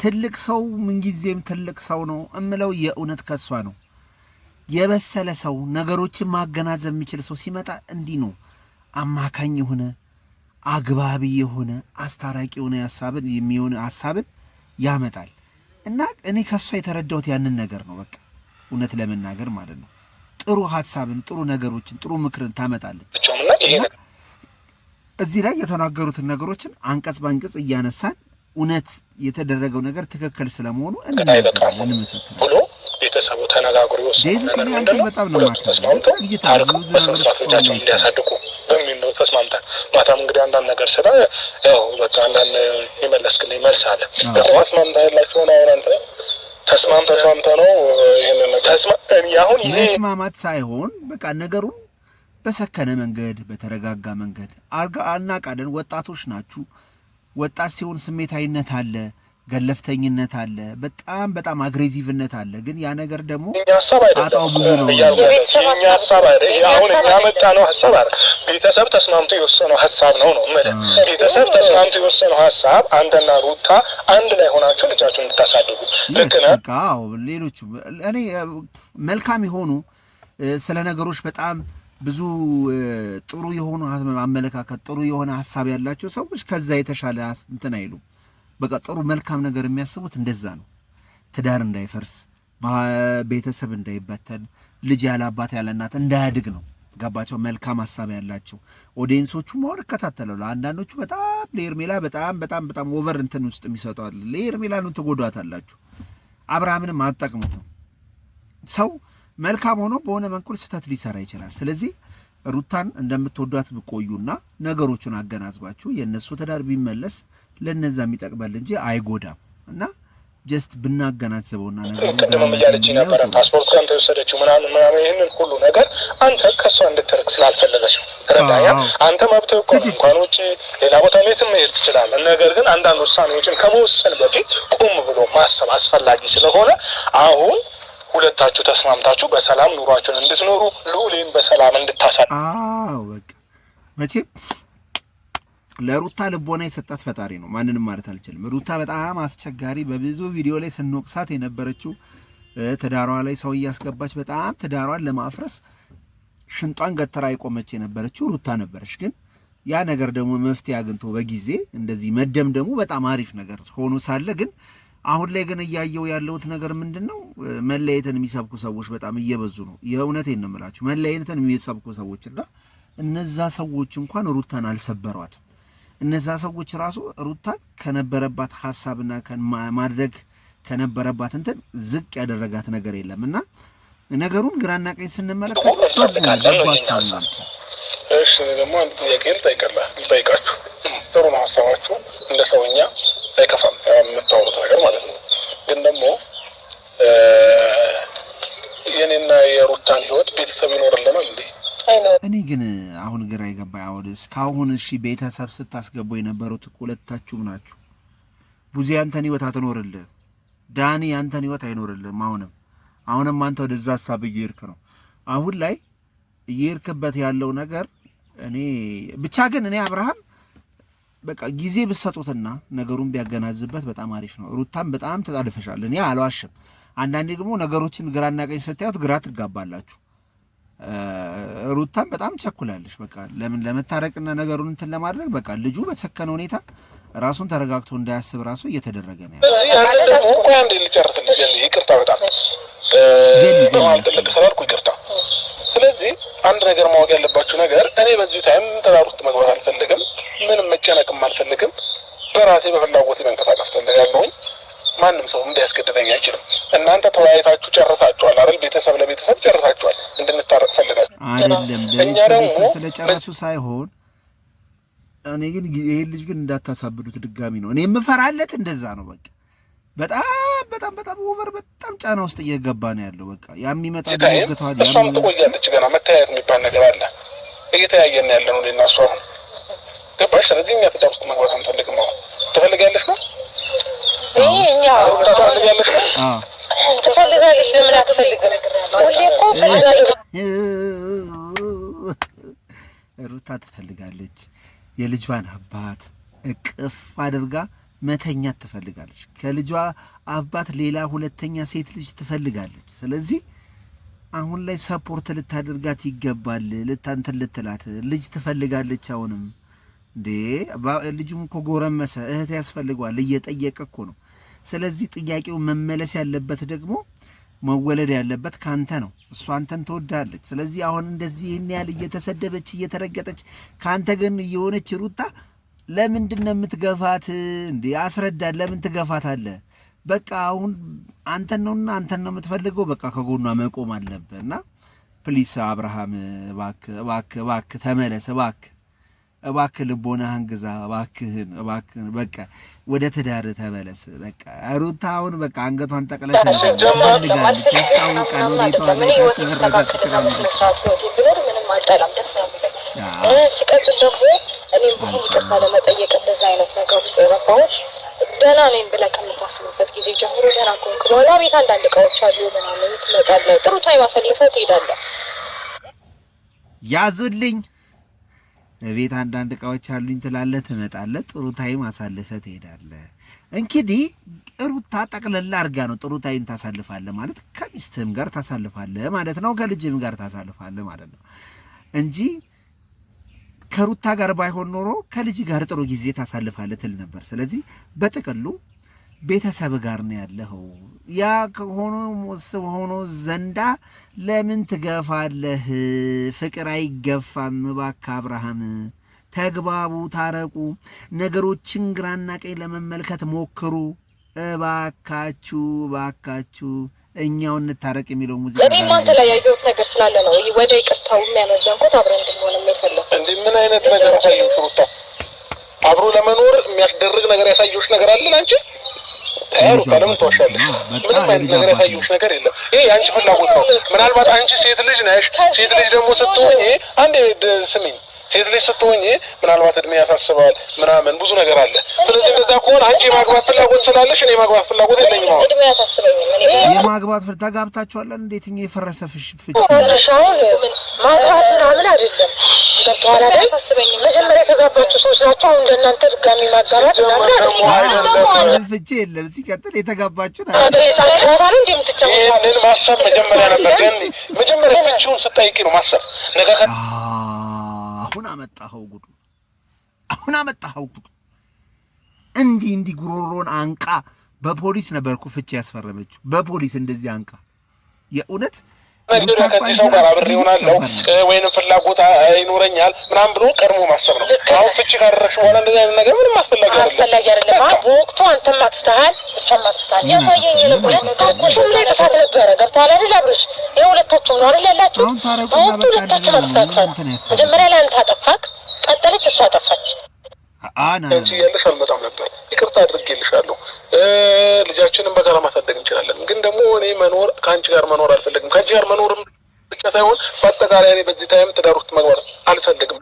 ትልቅ ሰው ምንጊዜም ትልቅ ሰው ነው እምለው የእውነት ከሷ ነው። የበሰለ ሰው ነገሮችን ማገናዘብ የሚችል ሰው ሲመጣ እንዲህ ነው። አማካኝ የሆነ አግባቢ የሆነ አስታራቂ የሆነ ሐሳብን የሚሆን ሐሳብን ያመጣል እና እኔ ከሷ የተረዳሁት ያንን ነገር ነው። በቃ እውነት ለመናገር ማለት ነው። ጥሩ ሐሳብን ጥሩ ነገሮችን ጥሩ ምክርን ታመጣለች። እዚህ ላይ የተናገሩትን ነገሮችን አንቀጽ በአንቀጽ እያነሳን እውነት የተደረገው ነገር ትክክል ስለመሆኑ እንመሰክራለን ብሎ ቤተሰቡ ተነጋግሮ ይወሰናል። አንተ በጣም ነው ተስማምተው ታርቀው በስነስርዓት ልጃቸውን እንዲያሳድጉ በሚል ነው ተስማምተን። ማታም እንግዲህ አንዳንድ ነገር ስለ ያው በቃ አንዳንድ የመለስክልኝ መልስ አለ። ተስማምተህ ያላችሁ ነው አንተ ተስማምተህ ነው ይሄንን አሁን ይሄ መስማማት ሳይሆን በቃ ነገሩን በሰከነ መንገድ በተረጋጋ መንገድ አናቃለን። ወጣቶች ናችሁ። ወጣት ሲሆን ስሜታዊነት አለ፣ ገለፍተኝነት አለ፣ በጣም አግሬሲቭነት አለ። ግን ያ ነገር ደግሞ አጣው ብዙ ነው። የቤተሰብ ሐሳብ አይደል? አሁን ያመጣ ነው ሐሳብ አይደል? ቤተሰብ ተስማምቶ የወሰነው ሐሳብ ነው ማለት ቤተሰብ ተስማምቶ የወሰነው ሐሳብ አንተና ሩታ አንድ ላይ ሆናችሁ ልጃችሁን እንድታሳድጉ ልክ ነው። አዎ ሌሎቹ እኔ መልካም የሆኑ ስለ ነገሮች በጣም ብዙ ጥሩ የሆኑ አመለካከት ጥሩ የሆነ ሐሳብ ያላቸው ሰዎች ከዛ የተሻለ እንትን አይሉ። በቃ ጥሩ መልካም ነገር የሚያስቡት እንደዛ ነው። ትዳር እንዳይፈርስ፣ ቤተሰብ እንዳይበተን፣ ልጅ ያለ አባት ያለ እናት እንዳያድግ ነው። ገባቸው? መልካም ሐሳብ ያላቸው ኦዲየንሶቹ ማወር እከታተላለሁ። አንዳንዶቹ በጣም ለኤርሜላ በጣም ኦቨር እንትን ውስጥ የሚሰጧል። ለኤርሜላን ትጎዷታላችሁ። አብርሃምንም አትጠቅሙትም። ሰው መልካም ሆኖ በሆነ መንኩል ስህተት ሊሰራ ይችላል። ስለዚህ ሩታን እንደምትወዷት ብቆዩና ነገሮቹን አገናዝባችሁ የነሱ ትዳር ቢመለስ ለነዛ የሚጠቅማል እንጂ አይጎዳም እና ጀስት ብናገናዝበውና ነገሩን እያለች ነበር። ፓስፖርት ካንተ የወሰደችው ምናምን ይሄንን ሁሉ ነገር አንተ ከሷ እንድትርቅ ስላልፈለገች ነው። ተረዳኛ? አንተ መብትህ እኮ እንኳን ውጪ ሌላ ቦታ የትም መሄድ ትችላለህ። ነገር ግን አንዳንድ ውሳኔዎችን ከመወሰን በፊት ቆም ብሎ ማሰብ አስፈላጊ ስለሆነ አሁን ሁለታችሁ ተስማምታችሁ በሰላም ኑሯችሁን እንድትኖሩ ልዑልን በሰላም እንድታሳድ። በቃ መቼም ለሩታ ልቦና የሰጣት ፈጣሪ ነው። ማንንም ማለት አልችልም። ሩታ በጣም አስቸጋሪ በብዙ ቪዲዮ ላይ ስንወቅሳት የነበረችው ትዳሯ ላይ ሰው እያስገባች በጣም ትዳሯን ለማፍረስ ሽንጧን ገትራ የቆመች የነበረችው ሩታ ነበረች። ግን ያ ነገር ደግሞ መፍትሄ አግኝቶ በጊዜ እንደዚህ መደምደሙ በጣም አሪፍ ነገር ሆኖ ሳለ ግን አሁን ላይ ግን እያየው ያለውት ነገር ምንድነው? መለየትን የሚሰብኩ ሰዎች በጣም እየበዙ ነው። የእውነቴን ነው የምላችሁ። መለየትን የሚሰብኩ ሰዎችና እነዛ ሰዎች እንኳን ሩታን አልሰበሯትም። እነዛ ሰዎች ራሱ ሩታን ከነበረባት ሐሳብና ማድረግ ከነበረባት እንትን ዝቅ ያደረጋት ነገር የለምና ነገሩን ግራና ቀኝ ስንመለከት እሺ ደግሞ አንድ ጥያቄ ልጠይቃችሁ። ጥሩ ነው ሐሳባችሁ እንደ ሰውኛ አይከፋም የምታወሩት ነገር ማለት ነው። ግን ደግሞ የኔና የሩታን ህይወት ቤተሰብ ይኖርልናል እንዴ? እኔ ግን አሁን ግራ ይገባኝ። አሁን እስካሁን እሺ ቤተሰብ ስታስገቡ የነበሩት ሁለታችሁም ናችሁ። ቡዚ አንተን ህይወት አትኖርልህ፣ ዳኒ አንተን ህይወት አይኖርልህም። አሁንም አንተ ወደዛ ሐሳብ እየሄድክ ነው። አሁን ላይ እየሄድክበት ያለው ነገር እኔ ብቻ ግን እኔ አብርሃም በቃ ጊዜ ብትሰጡትና ነገሩን ቢያገናዝበት በጣም አሪፍ ነው። ሩታም በጣም ተጣድፈሻል። እኔ አልዋሽም። አንዳንዴ ደግሞ ነገሮችን ግራና ቀኝ ስታዩት ግራ ትጋባላችሁ። ሩታም በጣም ቸኩላለች። በቃ ለምን ለመታረቅና ነገሩን እንትን ለማድረግ በቃ ልጁ በተሰከነ ሁኔታ ራሱን ተረጋግቶ እንዳያስብ ራሱ እየተደረገ ነው ያለው። ስለዚህ አንድ ነገር ማወቅ ያለባችሁ ነገር እኔ በዚህ ታይም ተዳር ውስጥ መግባት አልፈልግም። ምንም መጨነቅም አልፈልግም። በራሴ በፍላጎት መንቀሳቀስ ፈልጋለሁ። ማንም ሰው እንዲያስገድደኝ አይችልም። እናንተ ተወያይታችሁ ጨርሳችኋል አይደል? ቤተሰብ ለቤተሰብ ጨርሳችኋል። እንድንታረቅ ፈልጋችሁ አይደለም። እኛ ደግሞ ስለጨረሱ ሳይሆን እኔ ግን ይሄ ልጅ ግን እንዳታሳብዱት ድጋሚ ነው እኔ የምፈራለት። እንደዛ ነው በቃ በጣም ኦቨር በጣም ጫና ውስጥ እየገባ ነው ያለው። በቃ ያም ይመጣል ይገታል። እሷም ትቆያለች። ገና መታየት የሚባል ነገር አለ። እየተያየን ያለ ነው ለና እሷ ገባሽ? ስለዚህ እኛ ትዳር ውስጥ መግባት አንፈልግም። አሁን ትፈልጋለሽ ነው እኛ ትፈልጋለሽ? ለምን አትፈልግም? ሁሌ እኮ ፈልጋለሁ። ሩታ ትፈልጋለች። የልጇን አባት እቅፍ አድርጋ መተኛት ትፈልጋለች። ከልጇ አባት ሌላ ሁለተኛ ሴት ልጅ ትፈልጋለች። ስለዚህ አሁን ላይ ሰፖርት ልታደርጋት ይገባል። ልታንተን ልትላት ልጅ ትፈልጋለች። አሁንም እንዴ ልጁም እኮ ጎረመሰ፣ እህት ያስፈልገዋል፣ እየጠየቀ እኮ ነው። ስለዚህ ጥያቄው መመለስ ያለበት ደግሞ መወለድ ያለበት ካንተ ነው። እሷ አንተን ትወዳለች። ስለዚህ አሁን እንደዚህ ይህን ያህል እየተሰደበች እየተረገጠች ካንተ ግን እየሆነች ሩታ ለምንድን ነው የምትገፋት እንዴ? አስረዳት። ለምን ትገፋታለህ? በቃ አሁን አንተን ነውና አንተን ነው የምትፈልገው። በቃ ከጎኗ መቆም አለብህና ፕሊስ አብርሃም እባክህ ተመለስ። እባክህ ልቦናህን ግዛ። እባክህን በቃ ወደ ትዳር ተመለስ። በቃ ሩታ አሁን በቃ አንገቷን ጠቅለሽ ትፈልጋለች። ያስታውቃል። ሲቀጥል ደግሞ እኔም ብዙ ይቅርታ ለመጠየቅ እንደዛ አይነት ነገር ውስጥ የገባሁት ደህና ነኝ ብለህ ከምታስብበት ጊዜ ጀምሮ ደህና ከሆንክ በኋላ ቤት አንዳንድ እቃዎች አሉ ምናምን ትመጣለህ፣ ጥሩ ታይም አሳልፈህ ትሄዳለህ። ያዙልኝ ቤት አንዳንድ እቃዎች አሉኝ ትላለህ፣ ትመጣለህ፣ ጥሩ ታይም አሳልፈህ ትሄዳለህ። እንግዲህ ሩታ ጠቅለላ አድርጋ ነው ጥሩ ታይም ታሳልፋለህ ማለት ከሚስትህም ጋር ታሳልፋለህ ማለት ነው፣ ከልጅህም ጋር ታሳልፋለህ ማለት ነው እንጂ ከሩታ ጋር ባይሆን ኖሮ ከልጅ ጋር ጥሩ ጊዜ ታሳልፋለህ ትል ነበር። ስለዚህ በጥቅሉ ቤተሰብ ጋር ነው ያለኸው። ያ ሆኖ ዘንዳ ለምን ትገፋለህ? ፍቅር አይገፋም። እባክህ አብርሃም ተግባቡ፣ ታረቁ፣ ነገሮችን ግራና ቀኝ ለመመልከት ሞክሩ። እባካችሁ እኛው እንታረቅ የሚለው ሙዚቃ እኔ አንተ ላይ ያየሁት ነገር ስላለ ነው ወደ ይቅርታው የሚያመዘንኩት። አብረን እንድንሆን የፈለኩት እንዴ ምን አይነት ነገር ያሳየሁት? ሩታ አብሮ ለመኖር የሚያስደርግ ነገር ያሳየሁሽ ነገር አለ አንቺ? ሩታ ለምን ትዋሻለሽ? ምንም አይነት ነገር ያሳየሁሽ ነገር የለም። ይሄ የአንቺ ፍላጎት ነው። ምናልባት አንቺ ሴት ልጅ ነሽ። ሴት ልጅ ደግሞ ስትሆኚ አንዴ ስሚኝ፣ ሴት ልጅ ስትሆኚ ምናልባት እድሜ ያሳስባል ምናምን ብዙ ነገር አለ። ስለዚህ እንደዛ ከሆነ አንቺ የማግባት ፍላጎት ስላለሽ እኔ የማግባት ፍላጎት የለኝም። አሁን እድሜ ያሳስበኝም። እኔ የማግባት ተጋብታችኋል? እንዴትኛው የፈረሰ ፍቺ ሻውን ማግባት ምናምን አይደለም። ገብቶሃል አይደል? ያሳስበኝም። መጀመሪያ የተጋባችሁ ሰዎች ናቸው። አሁን እንደናንተ ድጋሚ ማጋባት ምናምን ፍቺ የለም። ሲቀጥል የተጋባችሁ ናቸው። ሳንጫወታ ነው እንደምትጫወታ ይሄንን ማሰብ መጀመሪያ ነበር። ግን መጀመሪያ ፍቺውን ስጠይቂ ነው ማሰብ ነገር አሁን አመጣኸው ጉዱ። እንዲህ ጉሮሮን አንቃ በፖሊስ ነበርኩ ፍቺ ያስፈረመችው። በፖሊስ እንደዚህ አንቃ የእውነት ነገር ከዚህ ሰው ጋር አብሬ እሆናለሁ ወይንም ፍላጎት ይኖረኛል ምናምን ብሎ ቀድሞ ማሰብ ነው። አሁን ፍቺ ካደረግሽ በኋላ እንደዚህ አይነት ነገር ምንም አስፈላጊ አይደለም። በወቅቱ አንተም አጥፍተሃል፣ እሷም አጥፍተሃል። ያሳየኝ ሁለታችሁም ላይ ጥፋት ነበረ። ገብቶሃል አይደል አብርሽ? የሁለታችሁም ነው አይደል ያላችሁ? በወቅቱ ሁለታችሁም አጥፍታችኋል። መጀመሪያ ላይ አንተ አጠፋክ፣ ቀጠለች፣ እሷ አጠፋች። አንቺ ያለሽ አልመጣም ነበር። ይቅርታ አድርጌልሻለሁ። ልጃችንን በጋራ ማሳደግ እንችላለን። ግን ደግሞ እኔ ከአንቺ ጋር መኖር አልፈልግም። ከአንቺ ጋር መኖርም ብቻ ሳይሆን በአጠቃላይ እኔ በዚህ ታይም ትዳር ውስጥ መግባት አልፈልግም።